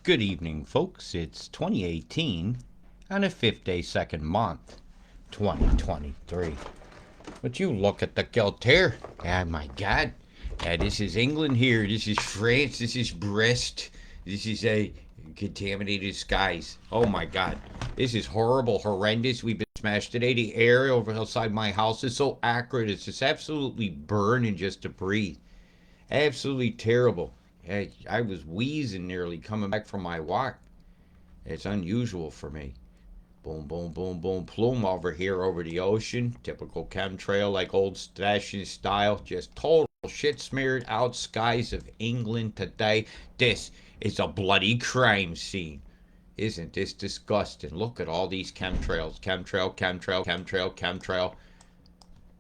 Good evening, folks. It's 2018 on the 5th day, 2nd month, 2023. But you look at the gilt here. Oh my God. This is England here. This is France. This is Brest. This is a contaminated skies. Oh my God. This is horrible, horrendous. We've been smashed today. The air over outside my house is so acrid. It's just absolutely burning just to breathe. Absolutely terrible. I was wheezing nearly coming back from my walk. It's unusual for me. Boom, boom, boom, boom, plume over here over the ocean. Typical chemtrail like old fashioned style. Just total shit smeared out skies of England today. This is a bloody crime scene. Isn't this disgusting? Look at all these chemtrails. Chemtrail, chemtrail, chemtrail, chemtrail,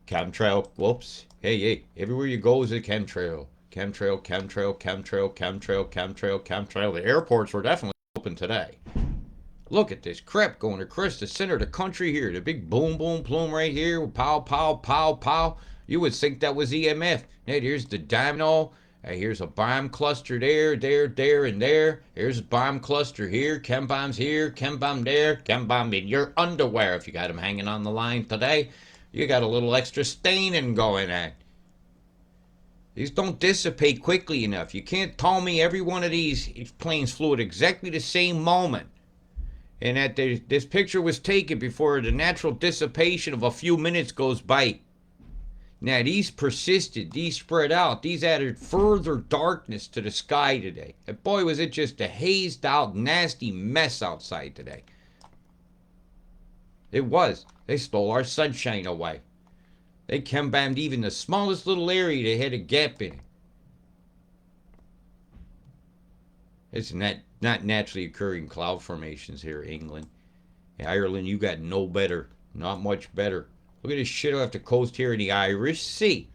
chemtrail. Whoops. Hey, everywhere you go is a chemtrail. Chemtrail, chemtrail, chemtrail, chemtrail, chemtrail, chemtrail. The airports were definitely open today. Look at this crap going across the center of the country here. The big boom, boom, plume right here. Pow, pow, pow, pow. You would think that was EMF. Hey, here's the domino. Hey, here's a bomb cluster there, and there. Here's a bomb cluster here. Chem bombs here. Chem bomb there. Chem bomb in your underwear if you got them hanging on the line today. You got a little extra staining going on. These don't dissipate quickly enough. You can't tell me every one of these planes flew at exactly the same moment. And that this picture was taken before the natural dissipation of a few minutes goes by. Now, these persisted. These spread out. These added further darkness to the sky today. And boy, was it just a hazed out, nasty mess outside today. It was. They stole our sunshine away. They chem-bombed even the smallest little area that had a gap in it. It's not naturally occurring cloud formations here, England. In Ireland, you got no better. Not much better. Look at this shit off the coast here in the Irish Sea.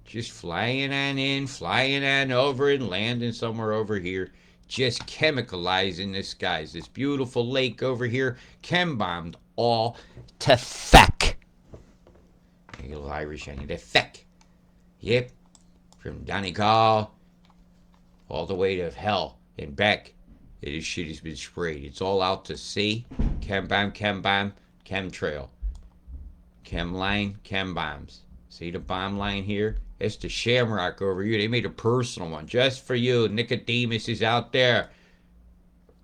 Just flying on in, flying on over, and landing somewhere over here. Just chemicalizing the skies. This beautiful lake over here, chem-bombed all to feck. A little Irish on you. The feck. Yep. From Donegal all the way to hell and back. This shit has been sprayed. It's all out to sea. Chem bomb, chemtrail. Chem line, chem bombs. See the bomb line here? It's the Shamrock over here. They made a personal one just for you. Nicodemus is out there.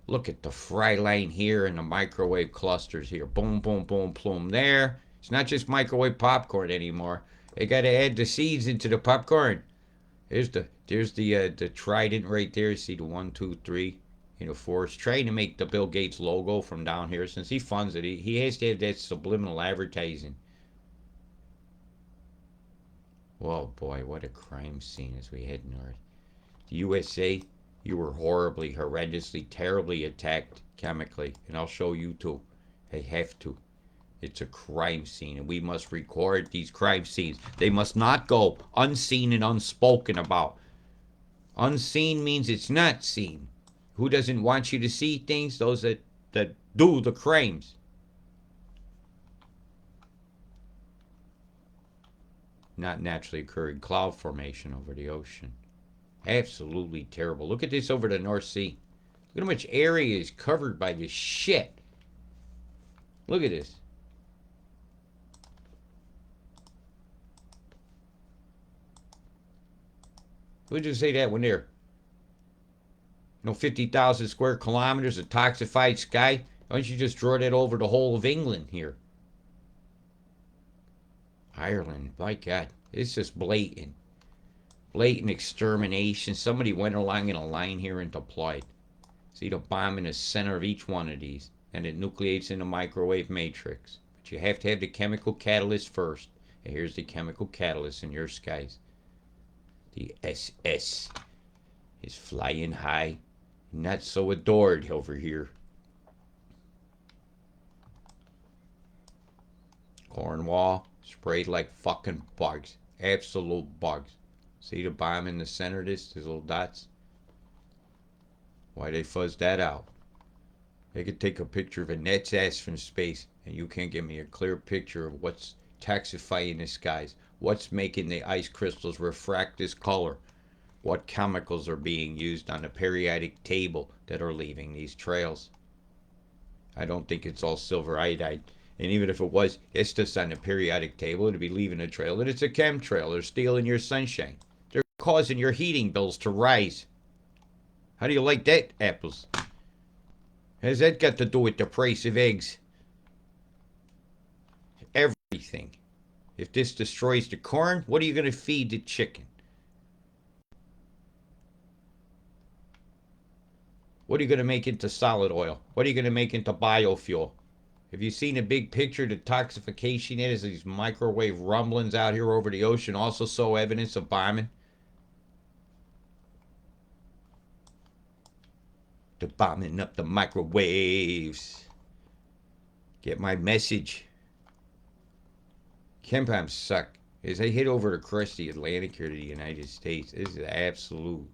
Look at the fry line here and the microwave clusters here. Boom, boom, boom, plume there. It's not just microwave popcorn anymore. They got to add the seeds into the popcorn. There's the trident right there. See the 1, 2, 3, 4. It's trying to make the Bill Gates logo from down here. Since he funds it, he has to have that subliminal advertising. Well, boy, what a crime scene as we head north. The USA, you were horribly, horrendously, terribly attacked chemically, and I'll show you too. They have to. It's a crime scene, and we must record these crime scenes. They must not go unseen and unspoken about. Unseen means it's not seen. Who doesn't want you to see things? Those that do the crimes. Not naturally occurring cloud formation over the ocean. Absolutely terrible. Look at this over the North Sea. Look at how much area is covered by this shit. Look at this. We'll just say that when they're 50,000 square kilometers of toxified sky. Why don't you just draw that over the whole of England here? Ireland, my God, it's just blatant. Blatant extermination. Somebody went along in a line here and deployed. See the bomb in the center of each one of these. And it nucleates in the microwave matrix. But you have to have the chemical catalyst first. And here's the chemical catalyst in your skies. The SS is flying high, not so adored over here. Cornwall sprayed like fucking bugs, absolute bugs. See the bomb in the center of this, these little dots? Why they fuzzed that out? They could take a picture of a net's ass from space, and you can't give me a clear picture of what's toxifying the skies. What's making the ice crystals refract this color? what chemicals are being used on the periodic table that are leaving these trails. I don't think it's all silver iodide. And even if it was, it's just on the periodic table. It'd be leaving a trail. And it's a chemtrail. They're stealing your sunshine. They're causing your heating bills to rise. How do you like that, apples? Has that got to do with the price of eggs? Everything. If this destroys the corn, what are you going to feed the chicken? What are you going to make into solid oil? What are you going to make into biofuel? Have you seen a big picture of the toxification it is? These microwave rumblings out here over the ocean also show evidence of bombing. They're bombing up the microwaves. Get my message. Chemtrails suck. As they hit over across the Atlantic here to the United States, this is absolute.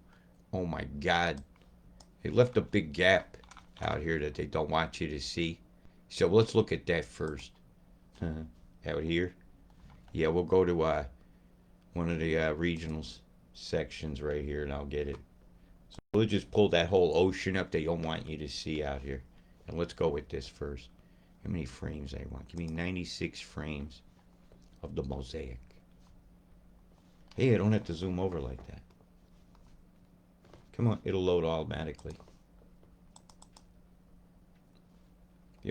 Oh my God. They left a big gap out here that they don't want you to see. So let's look at that first. Out here. Yeah, we'll go to one of the regionals sections right here and I'll get it. So we'll just pull that whole ocean up they don't want you to see out here. And let's go with this first. How many frames I want? Give me 96 frames of the mosaic. Hey, I don't have to zoom over like that. Come on, it'll load automatically.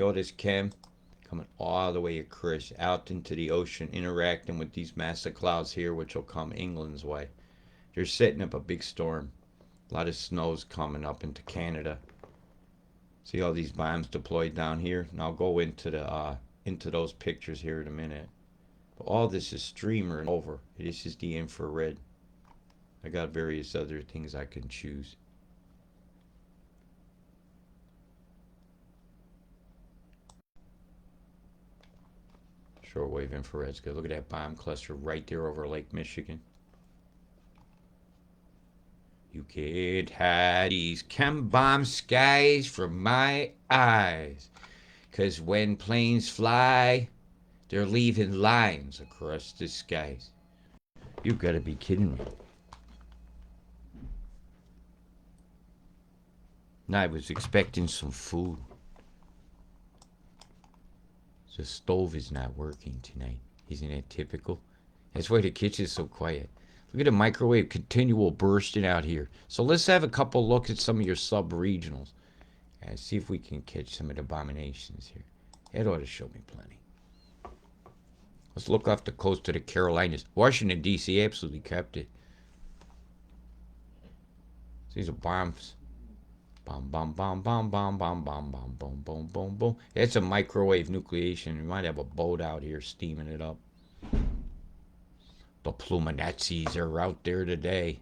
All this chem coming all the way across out into the ocean, interacting with these massive clouds here, which will come England's way. They're setting up a big storm. A lot of snow's coming up into Canada. See all these bombs deployed down here? And I'll go into those pictures here in a minute. But all this is streamering over. This is the infrared. I got various other things I can choose. Shortwave infrared's good. Look at that bomb cluster right there over Lake Michigan. You can't hide these chem bomb skies from my eyes. 'Cause when planes fly, they're leaving lines across the skies. You've got to be kidding me. And I was expecting some food. The stove is not working tonight. Isn't that typical? That's why the kitchen is so quiet. Look at the microwave continual bursting out here. So let's have a couple looks at some of your sub-regionals. And see if we can catch some of the abominations here. That ought to show me plenty. Let's look off the coast of the Carolinas. Washington, D.C. absolutely kept it. These are bombs. Bom, bom, bom, bom, bom, bom, bom, bom, boom, boom, boom, boom. It's a microwave nucleation. We might have a boat out here steaming it up. The Pluminazis are out there today.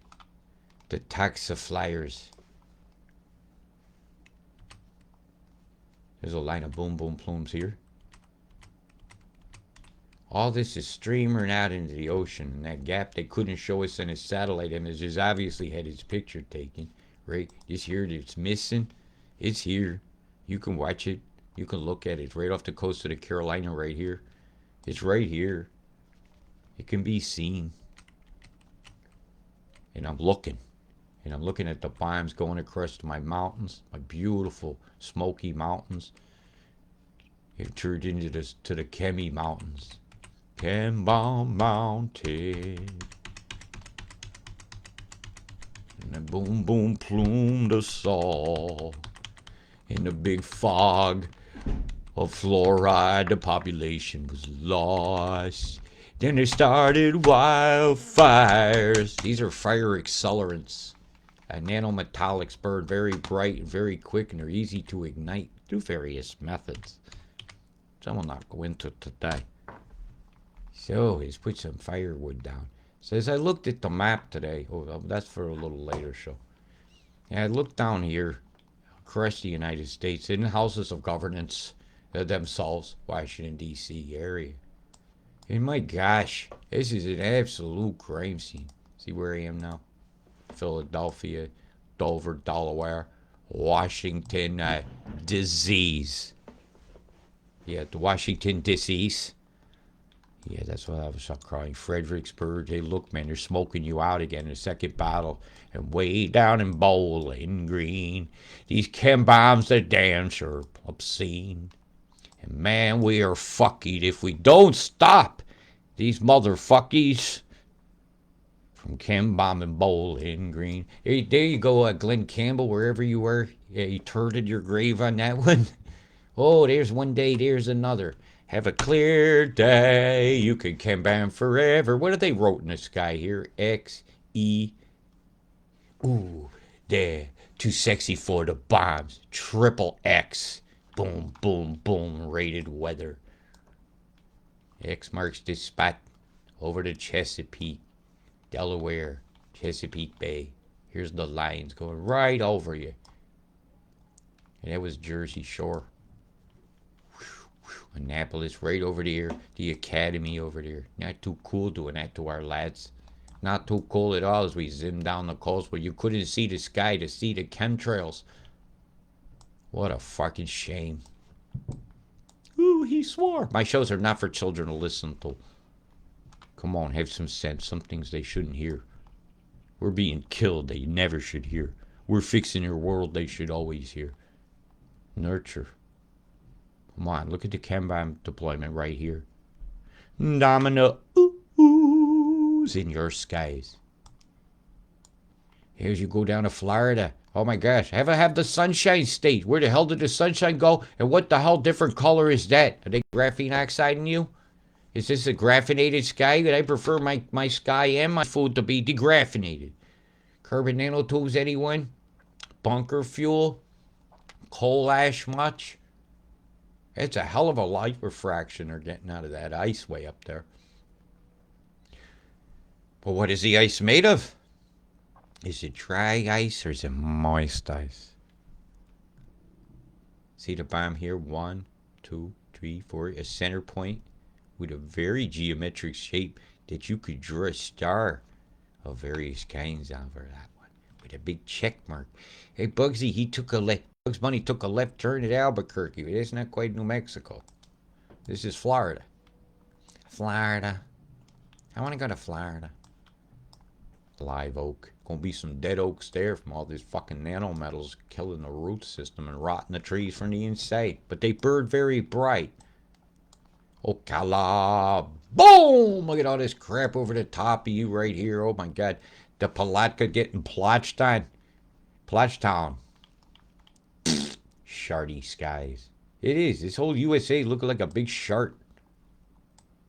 The taxiflyers. There's a line of boom, boom plumes here. All this is streaming out into the ocean. And that gap they couldn't show us in a satellite image is obviously had its picture taken. Right? This here that's missing, it's here. You can watch it. You can look at it. It's right off the coast of the Carolina right here. It's right here. It can be seen. And I'm looking. And I'm looking at the bombs going across my mountains, my beautiful Smoky Mountains. It turned into this to the Chemi Mountains. Chem Bomb Mountain. And the boom boom plumed us all. In the big fog of fluoride, the population was lost. Then they started wildfires. These are fire accelerants. Nanometallics burn very bright and very quick, and they're easy to ignite through various methods. So I will not go into today. So he's put some firewood down. So as I looked at the map today, that's for a little later show. And I looked down here across the United States in houses of governance themselves, Washington, D.C. area. And my gosh, this is an absolute crime scene. See where I am now? Philadelphia, Dover, Delaware, Washington, disease. Yeah, the Washington disease. Yeah, that's what I was crying. Fredericksburg. Hey, look, man, they're smoking you out again. The second bottle. And way down in Bowling Green, these chem bombs are damn sure obscene. And man, we are fucked if we don't stop these motherfuckies from chem bombing Bowling Green. Hey, there you go, Glenn Campbell, wherever you were. Yeah, you turted your grave on that one. Oh, there's one day, there's another. Have a clear day, you can cam forever. What have they wrote in the sky here? X, E. Ooh, there. Too sexy for the bombs. Triple X. Boom, boom, boom. Rated weather. X marks this spot over to Chesapeake, Delaware, Chesapeake Bay. Here's the lines going right over you. And that was Jersey Shore. Annapolis right over there, the academy over there. Not too cool doing that to our lads. Not too cool at all as we zoomed down the coast where you couldn't see the sky to see the chemtrails. What a fucking shame. Ooh, he swore. My shows are not for children to listen to. Come on, have some sense. Some things they shouldn't hear. We're being killed they never should hear. We're fixing their world they should always hear. Nurture. Come on, look at the chem bomb deployment right here. Domino oohs in your skies. Here's you go down to Florida. Oh my gosh, have the Sunshine State. Where the hell did the sunshine go? And what the hell different color is that? Are they graphene oxide in you? Is this a graphinated sky? I prefer my sky and my food to be degraphinated. Carbon nanotubes, anyone? Bunker fuel? Coal ash much? It's a hell of a light refraction they're getting out of that ice way up there. But what is the ice made of? Is it dry ice or is it moist ice? See the bomb here? 1, 2, 3, 4. A center point with a very geometric shape that you could draw a star of various kinds over that one with a big check mark. Hey, Bugsy, Bugs Bunny took a left turn at Albuquerque. But it's not quite New Mexico. This is Florida. Florida. I want to go to Florida. Live oak. Gonna be some dead oaks there from all these fucking nanometals killing the root system and rotting the trees from the inside. But they burn very bright. Ocala. Boom! Look at all this crap over the top of you right here. Oh my god. The Palatka getting plotched on. Plotchtown. Shardy skies. It is. This whole USA looking like a big shark.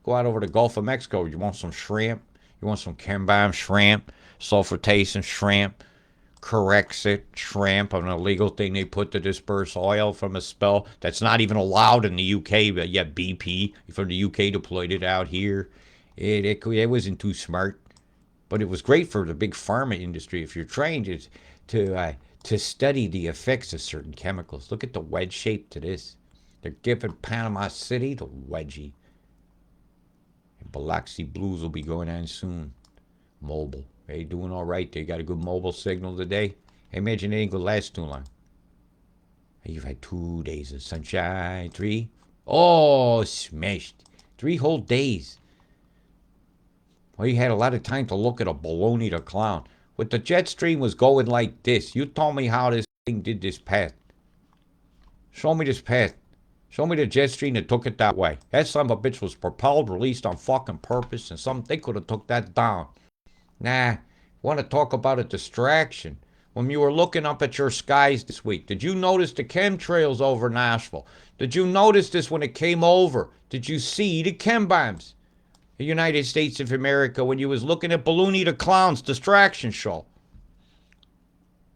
Go out over the Gulf of Mexico. You want some shrimp? You want some chem bomb shrimp? Sulfatation shrimp? Corexit shrimp, an illegal thing they put to disperse oil from a spill that's not even allowed in the UK, but yet BP from the UK deployed it out here. It wasn't too smart, but it was great for the big pharma industry if you're trying to study the effects of certain chemicals. Look at the wedge shape to this. They're giving Panama City the wedgie. And Biloxi Blues will be going on soon. Mobile. They doing all right. They got a good mobile signal today. I imagine it ain't gonna last too long. You've had 2 days of sunshine. 3. Oh, smashed. 3 whole days. Well, you had a lot of time to look at a baloney to clown. But the jet stream was going like this. You told me how this thing did this path. Show me this path. Show me the jet stream that took it that way. That son of a bitch was propelled, released on fucking purpose, and they could have took that down. Nah, want to talk about a distraction. When you were looking up at your skies this week, did you notice the chemtrails over Nashville? Did you notice this when it came over? Did you see the chem bombs? The United States of America when you was looking at Balloony the Clown's distraction show.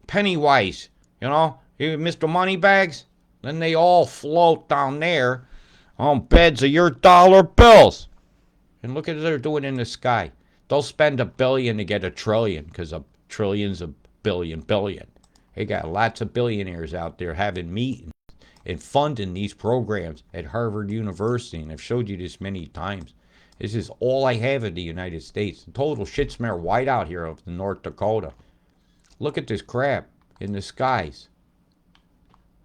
Pennywise, Mr. Moneybags. Then they all float down there on beds of your dollar bills. And look at what they're doing in the sky. They'll spend $1 billion to get $1 trillion because a trillion's $1 billion. They got lots of billionaires out there having meetings and funding these programs at Harvard University. And I've showed you this many times. This is all I have in the United States. The total shit smear whiteout here of the North Dakota. Look at this crap in the skies.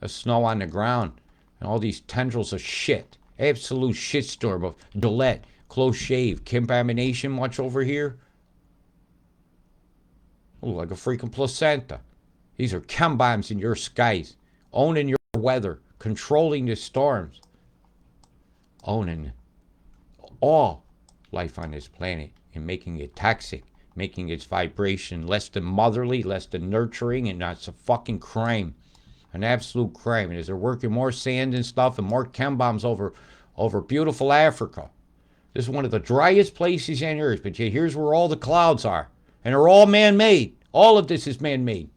The snow on the ground. And all these tendrils of shit. Absolute shitstorm of Gillette. close shave, contamination much over here? Oh, like a freaking placenta. These are chem bombs in your skies, owning your weather, controlling the storms, owning all life on this planet and making it toxic, making its vibration less than motherly, less than nurturing, and that's a fucking crime. An absolute crime. And as they're working more sand and stuff and more chem bombs over beautiful Africa. This is one of the driest places on earth, but here's where all the clouds are. And they're all man-made. All of this is man-made.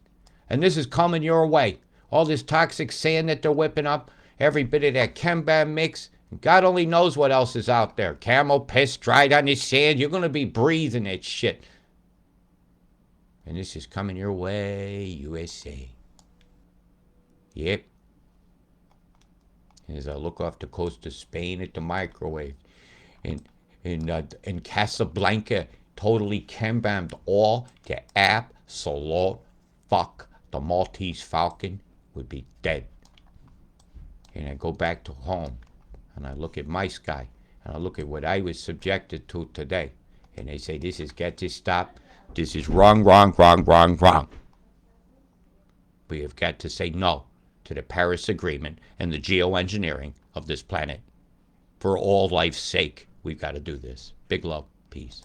And this is coming your way. All this toxic sand that they're whipping up, every bit of that chem bomb mix, God only knows what else is out there. Camel piss dried on this sand. You're going to be breathing that shit. And this is coming your way, USA. Yep. As I look off the coast of Spain at the microwave, in Casablanca, totally chem-bombed all the absolute fuck. The Maltese Falcon would be dead. And I go back to home, and I look at my sky, and I look at what I was subjected to today, and they say, this has got to stop. This is wrong, wrong, wrong, wrong, wrong. We have got to say no to the Paris Agreement and the geoengineering of this planet. For all life's sake, we've got to do this. Big love. Peace.